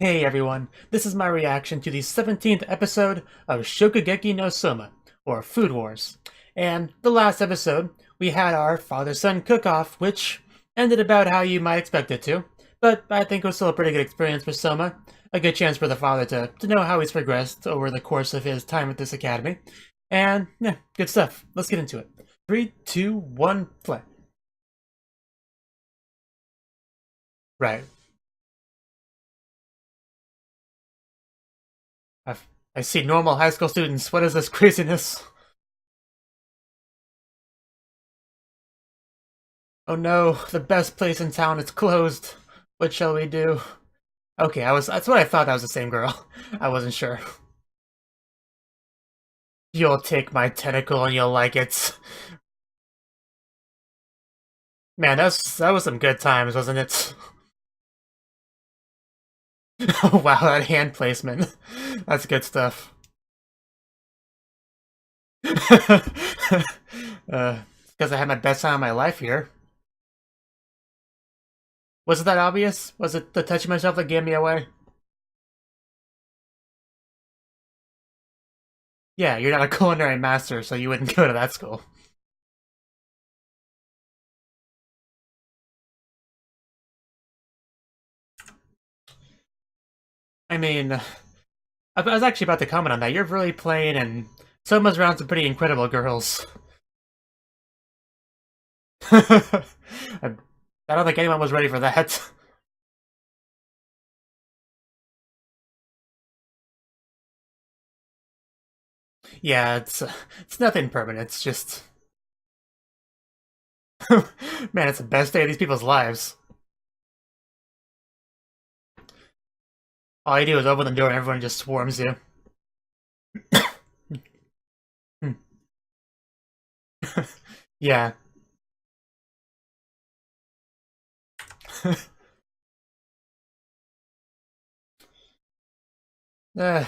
Hey everyone, this is my reaction to the 17th episode of Shokugeki no Souma, or Food Wars. And the last episode, we had our father-son cook-off, which ended about how you might expect it to, but I think it was still a pretty good experience for Souma. A good chance for the father to know how he's progressed over the course of his time at this academy. And, yeah, good stuff. Let's get into it. 3, 2, 1, play. Right. I've, I see normal high school students. What is this craziness? Oh no, the best place in town is closed. What shall we do? Okay, that's what I thought that was the same girl. I wasn't sure. You'll take my tentacle and you'll like it. Man, that was some good times, wasn't it? Oh wow, that hand placement. That's good stuff. Because I had my best time of my life here. Was it that obvious? Was it the touching myself that gave me away? Yeah, you're not a culinary master, so you wouldn't go to that school. I mean, I was actually about to comment on that. You're really playing and Soma's around some pretty incredible girls. I don't think anyone was ready for that. Yeah, it's nothing permanent. It's just man, it's the best day of these people's lives. All you do is open the door and everyone just swarms you. Yeah. uh,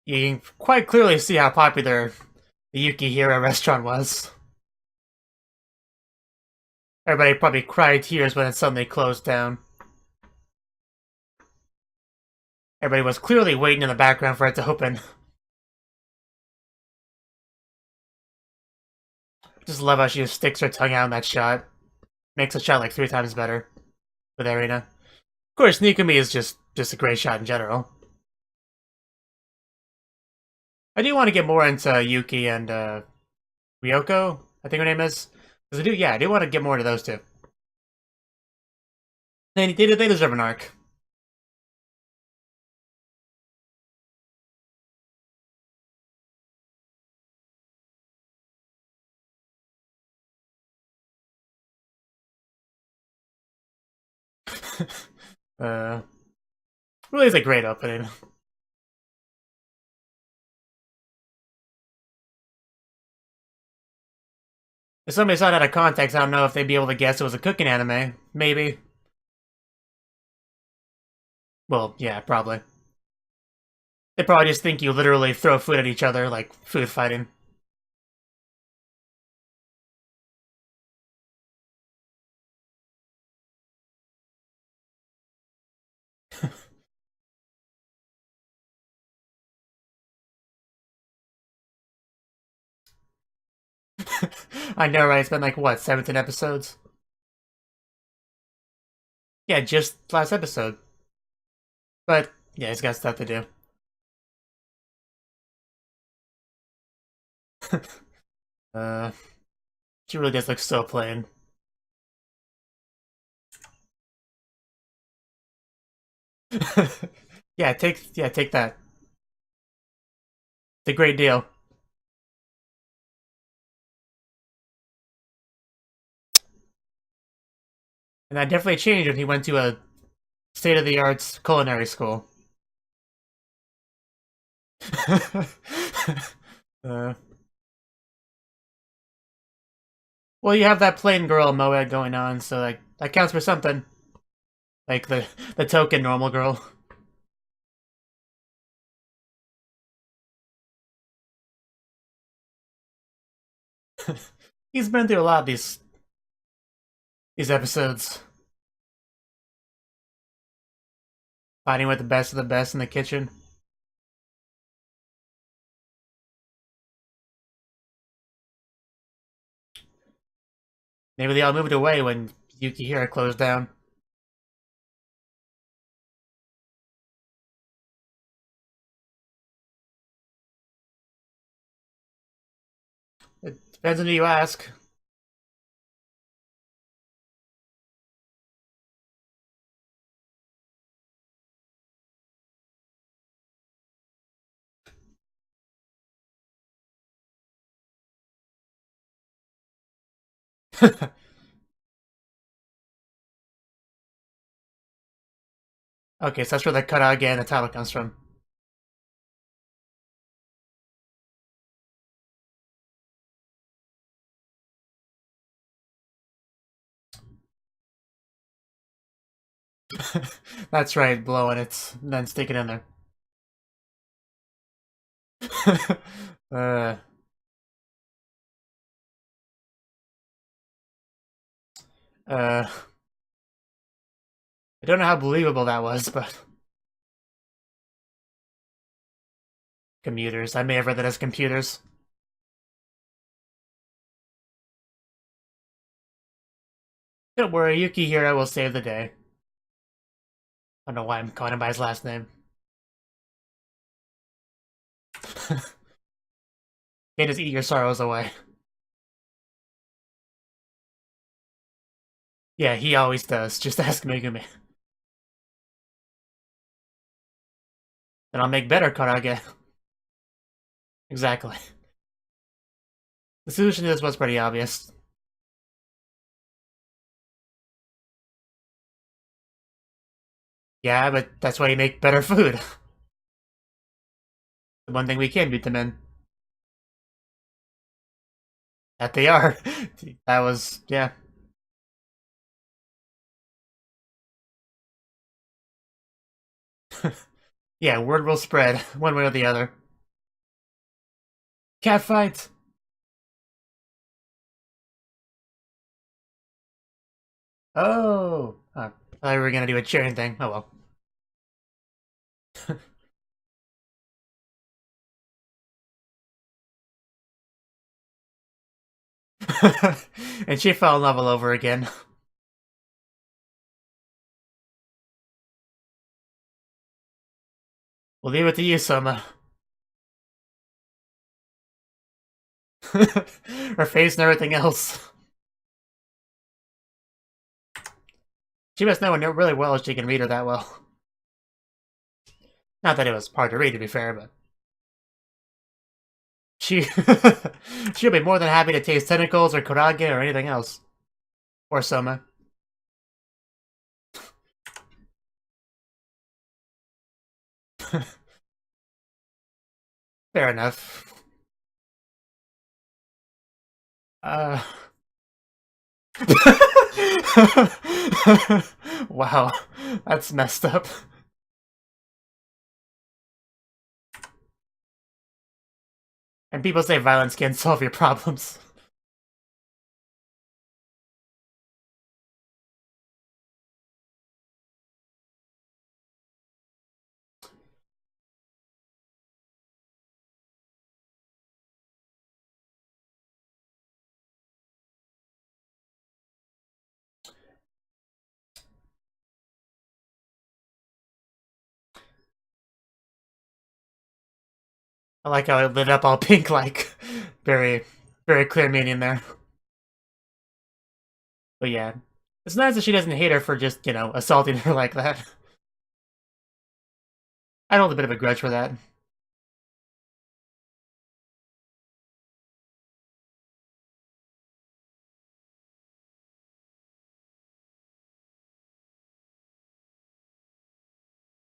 you can quite clearly see how popular the Yukihira restaurant was. Everybody probably cried tears when it suddenly closed down. Everybody was clearly waiting in the background for it to open. Just love how she just sticks her tongue out in that shot. Makes the shot like 3 times better with Arena. Of course, Nikumi is just a great shot in general. I do want to get more into Yuki and Ryoko, I think her name is. Because I do want to get more into those two. They deserve an arc. uh, really is a great opening. If somebody saw it out of context, I don't know if they'd be able to guess it was a cooking anime. Maybe. Well, yeah, probably. They probably just think you literally throw food at each other, like food fighting. I know, right? It's been like, what, 17 episodes? Yeah, just last episode. But, yeah, he's got stuff to do. uh, she really does look so plain. Take that. It's a great deal. And that definitely changed when he went to a state-of-the-art culinary school. uh, well, you have that plain girl moed going on, so like that counts for something. Like the token normal girl. He's been through a lot of these. These episodes. Fighting with the best of the best in the kitchen. Maybe they all moved away when Yukihira closed down. It depends on who you ask. Okay, so that's where the Karage and the title comes from. That's right, blowing it, and then stick it in there. uh, I don't know how believable that was, but... Commuters. I may have read that as computers. Don't worry, Yukihira will save the day. I don't know why I'm calling him by his last name. Can't just eat your sorrows away. Yeah, he always does. Just ask Megumi. And I'll make better Karage. Exactly. The solution to this was pretty obvious. Yeah, but that's why you make better food. The one thing we can beat them in. That they are. That was, yeah. Yeah, word will spread, one way or the other. Cat fight! Oh! I thought we were gonna do a cheering thing. Oh well. And she fell in love all over again. We'll leave it to you, Souma. Her face and everything else. She must know really well if she can read her that well. Not that it was hard to read, to be fair, but... She'll be more than happy to taste tentacles or Kurage or anything else. Or Souma. Fair enough. Wow, that's messed up. And people say violence can't solve your problems. I like how it lit up all pink, like very, very clear meaning there. But yeah, it's nice that she doesn't hate her for just, assaulting her like that. I hold a bit of a grudge for that.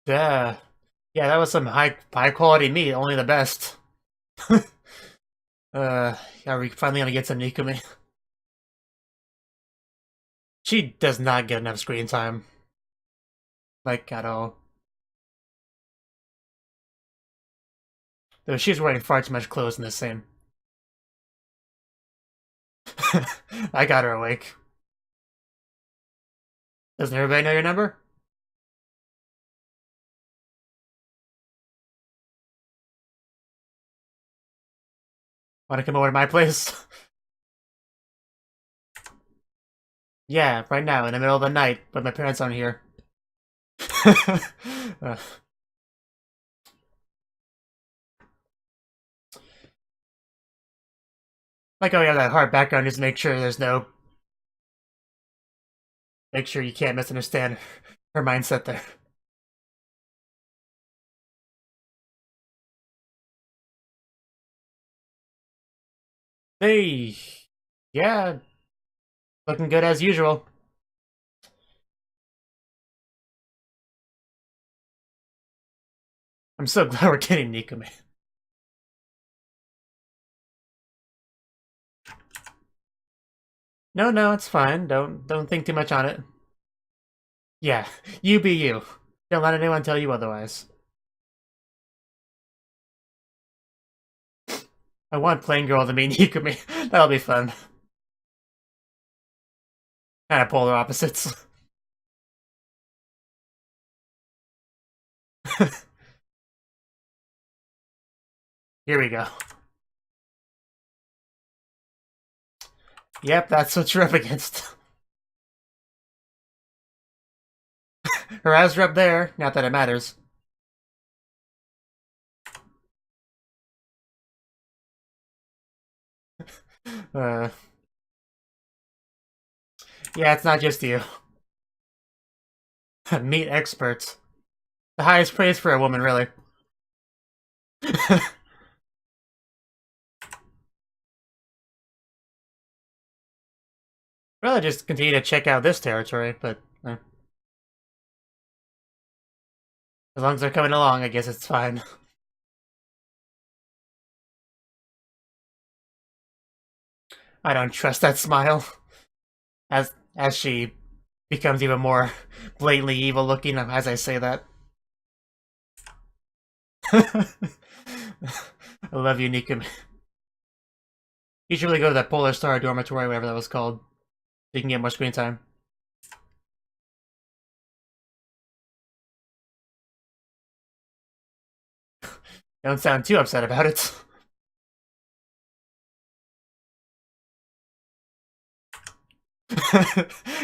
Yeah, yeah, that was some high quality meat, only the best. Are we finally gonna get some Nikumi? She does not get enough screen time. Like, at all. Though she's wearing far too much clothes in this scene. I got her awake. Doesn't everybody know your number? Want to come over to my place? Yeah, right now, in the middle of the night, but my parents aren't here. uh, like, oh yeah, that hard background, just make sure there's no... Make sure you can't misunderstand her mindset there. Hey, yeah, looking good as usual. I'm so glad we're getting Nikome. No, it's fine. Don't think too much on it. Yeah, you be you. Don't let anyone tell you otherwise. I want Plain Girl to meet Nikome. That'll be fun. Kind of polar opposites. Here we go. Yep, that's what you're up against. Her eyes are up there, not that it matters. Yeah, it's not just you. Meet experts. The highest praise for a woman, really. Really just continue to check out this territory, but as long as they're coming along, I guess it's fine. I don't trust that smile. As she becomes even more blatantly evil looking as I say that. I love you, Nikome. You should really go to that Polar Star dormitory, whatever that was called, so you can get more screen time. Don't sound too upset about it.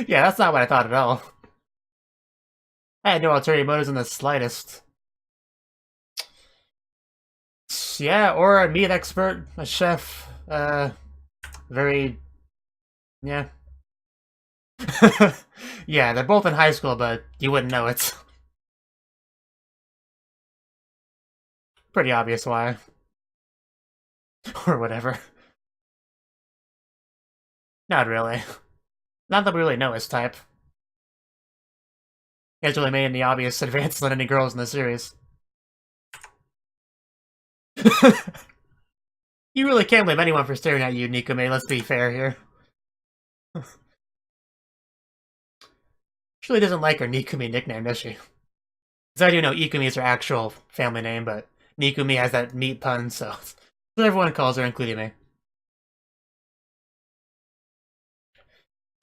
Yeah, that's not what I thought at all. I had no ulterior motives in the slightest. Yeah, or a meat expert, a chef, very... yeah. Yeah, they're both in high school, but you wouldn't know it. Pretty obvious why. Or whatever. Not really. Not that we really know his type. He hasn't really made any obvious advances on any girls in the series. You really can't blame anyone for staring at you, Nikome, let's be fair here. She really doesn't like her Nikumi nickname, does she? Because I do know Ikumi is her actual family name, but Nikumi has that meat pun, so that's what everyone calls her, including me.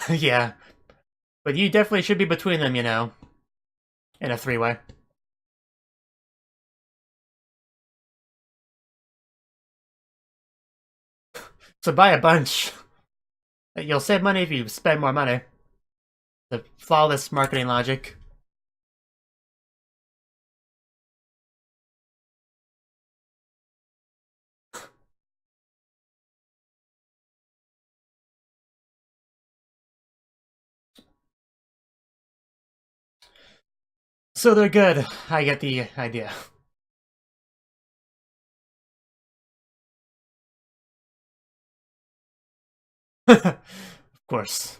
Yeah. But you definitely should be between them, you know. In a three-way. So buy a bunch. You'll save money if you spend more money. The flawless marketing logic. So they're good. I get the idea. Of course.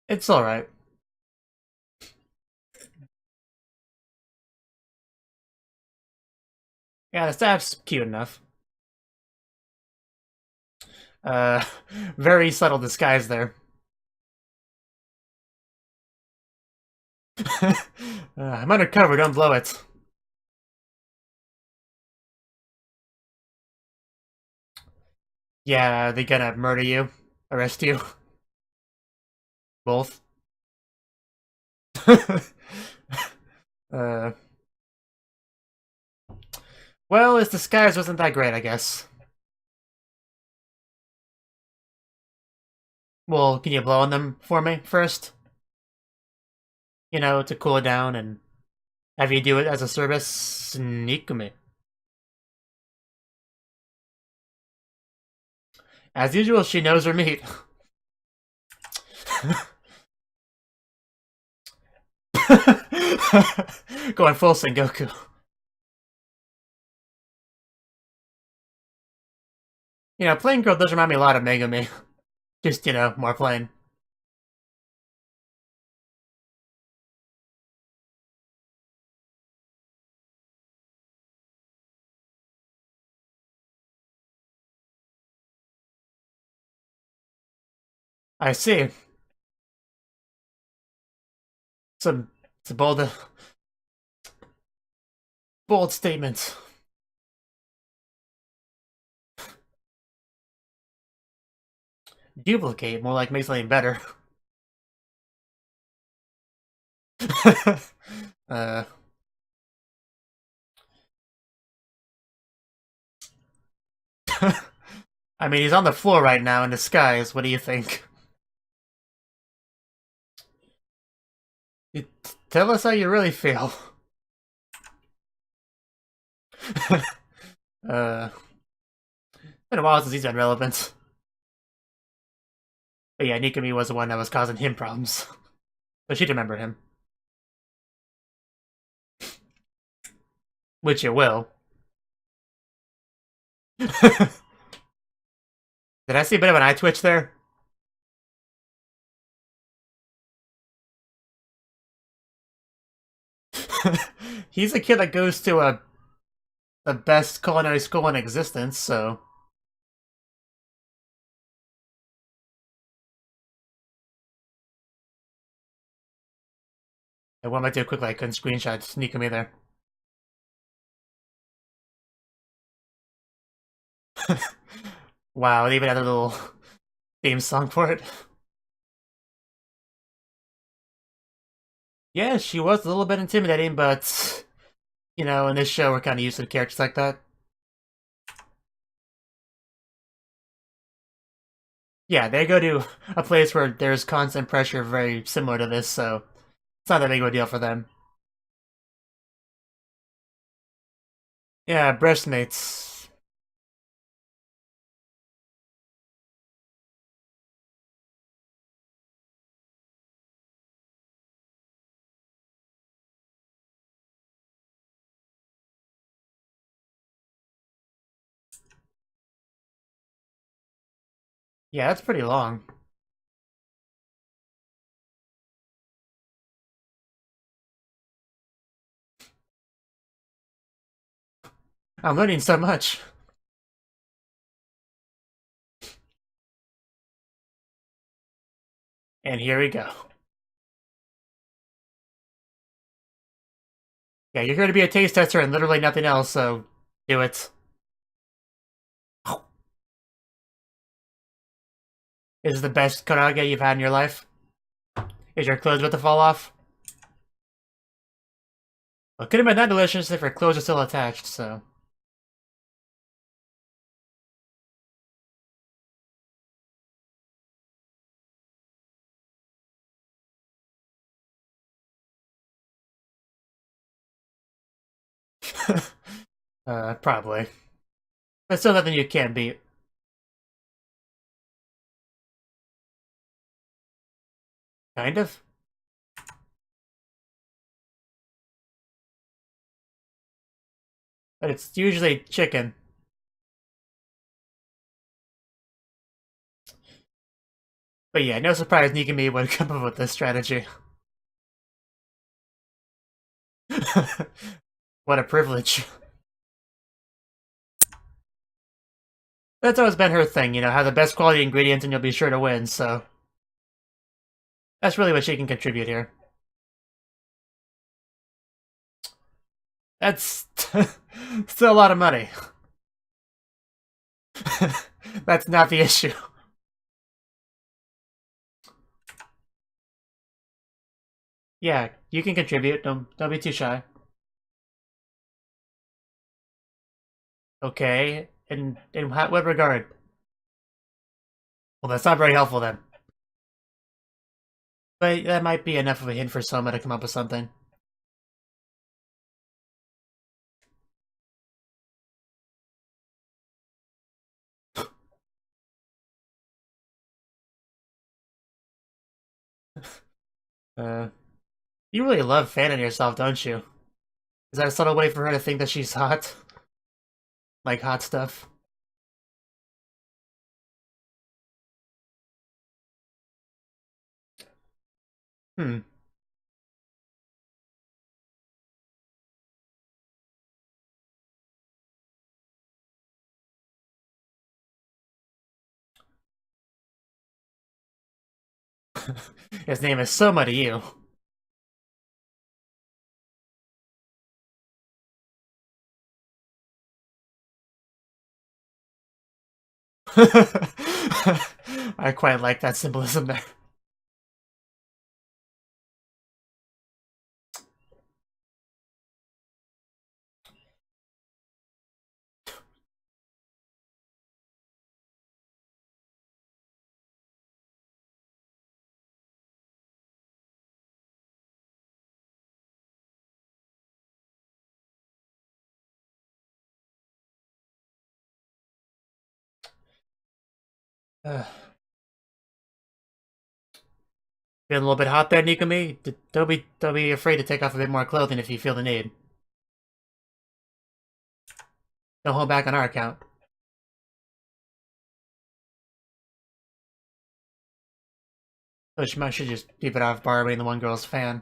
It's alright. Yeah, the staff's cute enough. Uh, very subtle disguise there. I'm undercover, don't blow it. Yeah, they're gonna murder you, arrest you, both. uh, well, his disguise wasn't that great, I guess. Well, can you blow on them for me first? You know, to cool it down and have you do it as a service? Sneak me. As usual, she knows her meat. Going full Sengoku. You know, Plain Girl does remind me a lot of Megumi. Just, you know, more plain. I see. Some, it's a bold statement. Duplicate, more like make something better. uh, I mean, he's on the floor right now in disguise. What do you think? Tell us how you really feel. Been a while since he's been relevant. But yeah, Nikami was the one that was causing him problems. So she'd remember him. Which it will. Did I see a bit of an eye twitch there? He's a kid that goes to the best culinary school in existence, so... I went back to a quick, like, couldn't screenshot sneaking me there. Wow, they even had a little theme song for it. Yeah, she was a little bit intimidating, but... You know, in this show, we're kind of used to characters like that. Yeah, they go to a place where there's constant pressure very similar to this, so it's not that big of a deal for them. Yeah, breastmates. Yeah, that's pretty long. I'm learning so much. And here we go. Yeah, you're here to be a taste tester and literally nothing else, so do it. Is the best karage you've had in your life? Is your clothes about to fall off? Well, it could have been that delicious if your clothes are still attached, so... Probably. But still nothing you can't beat. Kind of. But it's usually chicken. But yeah, no surprise Nikami would come up with this strategy. What a privilege. That's always been her thing, you know, have the best quality ingredients and you'll be sure to win, so... That's really what she can contribute here. That's still a lot of money. That's not the issue. Yeah, you can contribute. Don't be too shy. Okay. In what regard? Well, that's not very helpful then. But that might be enough of a hint for Souma to come up with something. Uh, you really love fanning yourself, don't you? Is that a subtle way for her to think that she's hot? Like hot stuff? Hmm. His name is Souma to you. I quite like that symbolism there. Uh, Feeling a little bit hot there, Nikumi? Don't be afraid to take off a bit more clothing if you feel the need. Don't hold back on our account. So she might should just keep it off bar being the one girl's fan.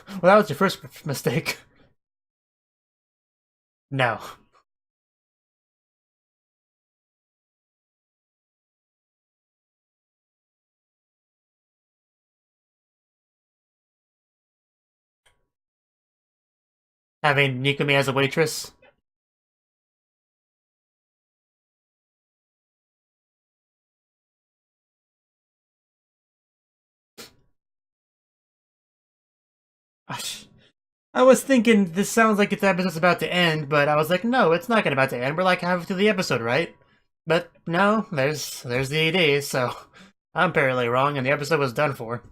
Well, that was your first mistake. No. Having Nikumi as a waitress? Gosh. I was thinking this sounds like the episode's about to end, but I was like, no, it's not about to end. We're like halfway through the episode, right? But no, there's the ED, so I'm apparently wrong, and the episode was done for.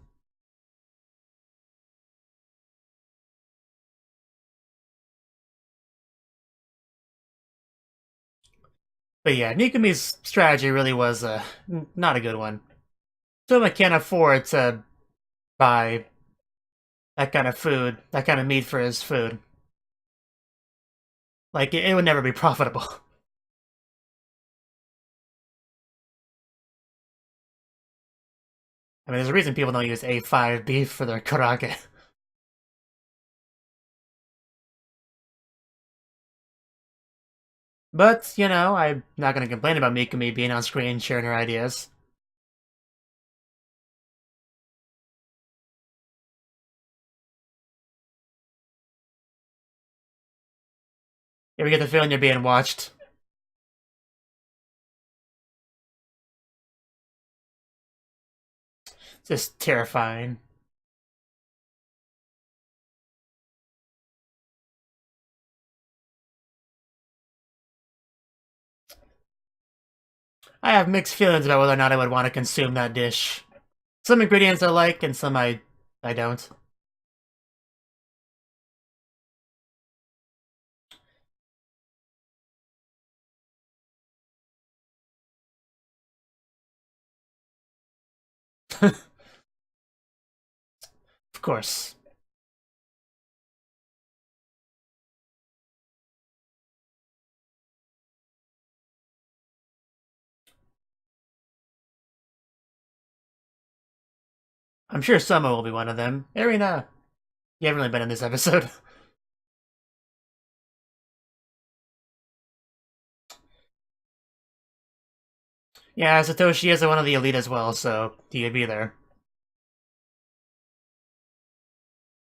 But yeah, Nikumi's strategy really was not a good one. Soma can't afford to buy that kind of food, that kind of meat for his food. Like, it would never be profitable. I mean, there's a reason people don't use A5 beef for their karaage. But, you know, I'm not gonna complain about Mikumi being on screen sharing her ideas. You ever get the feeling you're being watched? It's just terrifying. I have mixed feelings about whether or not I would want to consume that dish. Some ingredients I like, and some I don't. Of course. I'm sure Summer will be one of them. Erina, you haven't really been in this episode. Yeah, Satoshi is one of the elite as well, so he would be there.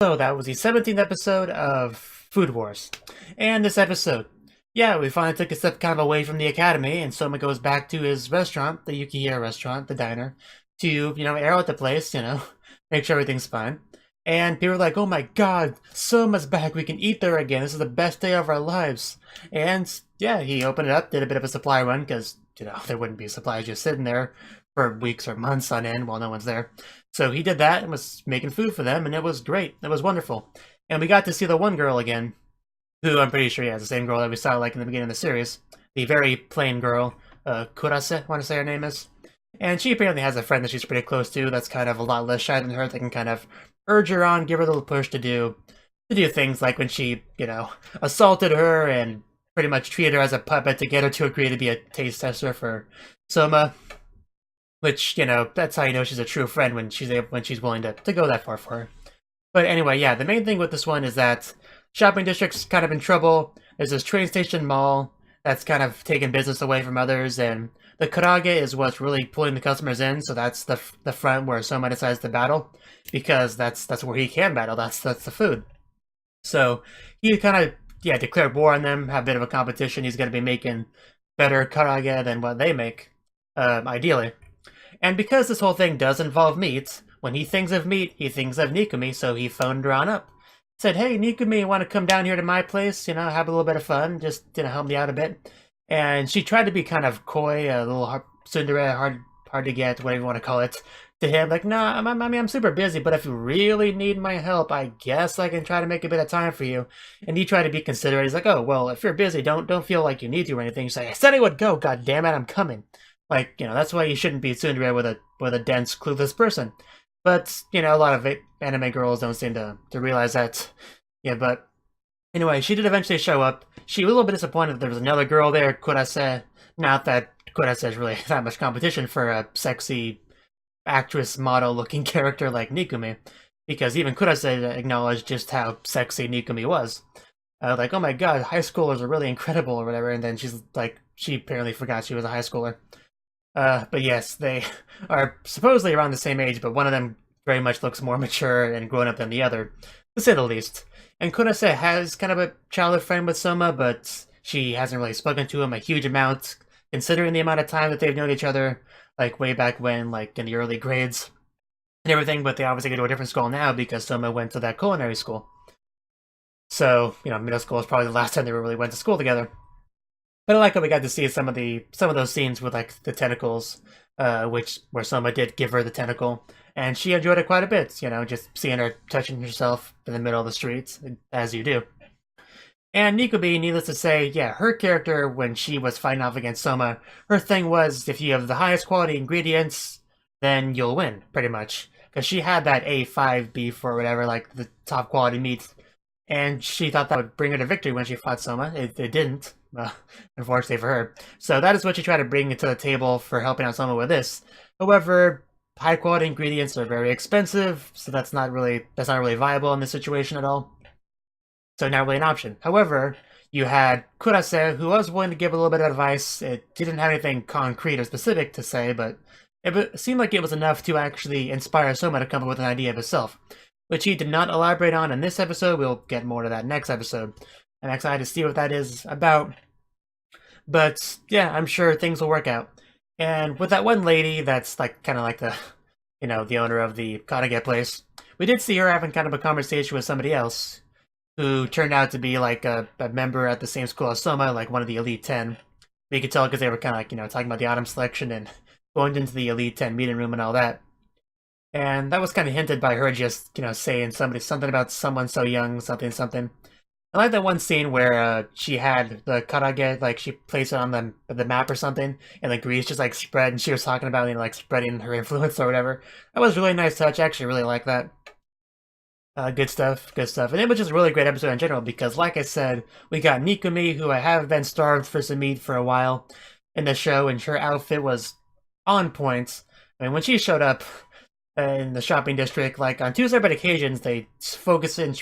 So that was the 17th episode of Food Wars. And this episode, yeah, we finally took a step kind of away from the academy, and Souma goes back to his restaurant, the Yukihira restaurant, the diner, to, air out the place, make sure everything's fine. And people are like, oh my god, Souma's back, we can eat there again, this is the best day of our lives. And, yeah, he opened it up, did a bit of a supply run, because, there wouldn't be supplies just sitting there for weeks or months on end while no one's there. So he did that and was making food for them, and it was great. It was wonderful. And we got to see the one girl again, who I'm pretty sure, is the same girl that we saw like in the beginning of the series. The very plain girl, Kurase, I want to say her name is. And she apparently has a friend that she's pretty close to that's kind of a lot less shy than her, that can kind of urge her on, give her a little push to do things like when she, assaulted her and pretty much treated her as a puppet to get her to agree to be a taste tester for Souma. Which, that's how you know she's a true friend, when she's willing to go that far for her. But anyway, yeah, the main thing with this one is that shopping district's kind of in trouble. There's this train station mall that's kind of taking business away from others, and the karage is what's really pulling the customers in, so that's the front where Souma decides to battle, because that's where he can battle, that's the food. So he kind of, declared war on them, have a bit of a competition. He's going to be making better karage than what they make, ideally. And because this whole thing does involve meat, when he thinks of meat, he thinks of Nikumi, so he phoned her on up. Said, hey, Nikumi, want to come down here to my place, have a little bit of fun, just, help me out a bit. And she tried to be kind of coy, a little tsundere, hard to get, whatever you want to call it, to him. Like, nah, I'm super busy, but if you really need my help, I guess I can try to make a bit of time for you. And he tried to be considerate. He's like, oh, well, if you're busy, don't feel like you need to or anything. He's like, I said I would go, god damn it, I'm coming. Like, that's why you shouldn't be tsundere with a dense, clueless person. But, a lot of anime girls don't seem to realize that. Yeah, but anyway, she did eventually show up. She was a little bit disappointed that there was another girl there, Kurase. Not that Kurase is really that much competition for a sexy actress model-looking character like Nikumi, because even Kurase acknowledged just how sexy Nikumi was. Like, oh my god, high schoolers are really incredible or whatever, and then she's like, she apparently forgot she was a high schooler. But yes, they are supposedly around the same age, but one of them very much looks more mature and grown up than the other, to say the least. And Kurase has kind of a childhood friend with Souma, but she hasn't really spoken to him a huge amount, considering the amount of time that they've known each other, like way back when, like in the early grades and everything, but they obviously go to a different school now because Souma went to that culinary school. So, middle school is probably the last time they really went to school together. But I like how we got to see some of those scenes with like the tentacles, where Souma did give her the tentacle, and she enjoyed it quite a bit. Just seeing her touching herself in the middle of the streets, as you do. And Nikumi, needless to say, yeah, her character when she was fighting off against Souma, her thing was if you have the highest quality ingredients, then you'll win, pretty much, because she had that A5 beef or whatever, like the top quality meat, and she thought that would bring her to victory when she fought Souma. It didn't. Unfortunately for her. So that is what she tried to bring to the table for helping out Souma with this. However, high quality ingredients are very expensive, so that's not really viable in this situation at all. So not really an option. However, you had Kurase, who was willing to give a little bit of advice. It didn't have anything concrete or specific to say, but it seemed like it was enough to actually inspire Souma to come up with an idea of himself, which he did not elaborate on in this episode. We'll get more to that next episode. I'm excited to see what that is about. But yeah, I'm sure things will work out. And with that one lady that's like kind of like the, the owner of the karage place, we did see her having kind of a conversation with somebody else who turned out to be like a member at the same school as Souma, like one of the Elite 10. We could tell because they were kind of like, talking about the item selection and going into the Elite 10 meeting room and all that. And that was kind of hinted by her just, saying something about someone so young, something. I like that one scene where she had the karage, like she placed it on the map or something, and the grease just like spread, and she was talking about like spreading her influence or whatever. That was a really nice touch. I actually really like that. Good stuff. And it was just a really great episode in general because, like I said, we got Nikumi, who I have been starved for some meat for a while in the show, and her outfit was on point. I mean, when she showed up in the shopping district, like on two separate occasions, they focused in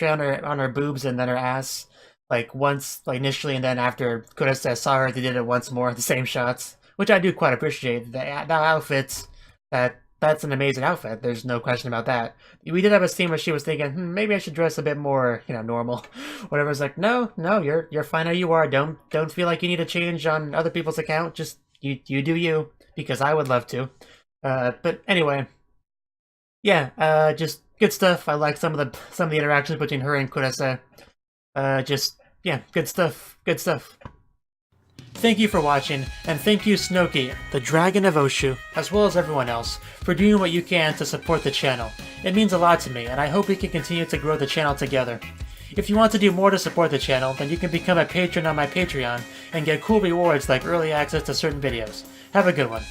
on her boobs and then her ass, like once, like initially, and then after Kurase saw her, they did it once more, the same shots, which I do quite appreciate. The outfits that that's an amazing outfit. There's no question about that. We did have a scene where she was thinking, maybe I should dress a bit more, normal. Whatever's like, no, you're fine how you are. Don't feel like you need to change on other people's account. Just you do you, because I would love to. But anyway, yeah, just good stuff. I like some of the interactions between her and Kurase. Yeah, good stuff. Good stuff. Thank you for watching, and thank you Cnouki, the Dragon of Oshu, as well as everyone else, for doing what you can to support the channel. It means a lot to me, and I hope we can continue to grow the channel together. If you want to do more to support the channel, then you can become a patron on my Patreon, and get cool rewards like early access to certain videos. Have a good one.